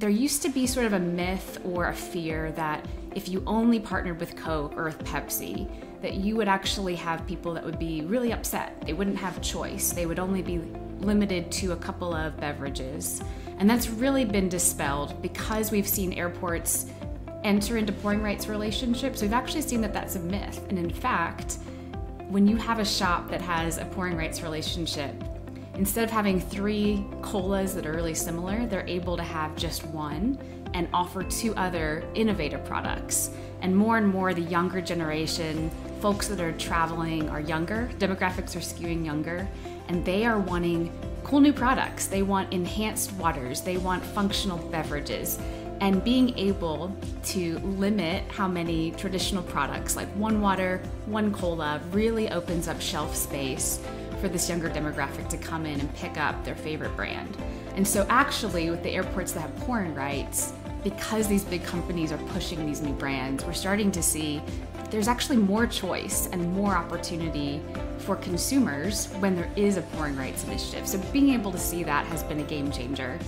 there used to be sort of a myth or a fear that if you only partnered with Coke or with Pepsi, that you would actually have people that would be really upset. They wouldn't have choice. They would only be limited to a couple of beverages. And that's really been dispelled because we've seen airports enter into pouring rights relationships. We've actually seen that that's a myth. And in fact, when you have a shop that has a pouring rights relationship, instead of having 3 colas that are really similar, they're able to have just one and offer 2 other innovative products. And more, the younger generation, folks that are traveling are younger, demographics are skewing younger, and they are wanting cool new products. They want enhanced waters, they want functional beverages. And being able to limit how many traditional products, like 1 water, 1 cola, really opens up shelf space for this younger demographic to come in and pick up their favorite brand. And so actually with the airports that have pouring rights, because these big companies are pushing these new brands, we're starting to see there's actually more choice and more opportunity for consumers when there is a pouring rights initiative. So being able to see that has been a game changer.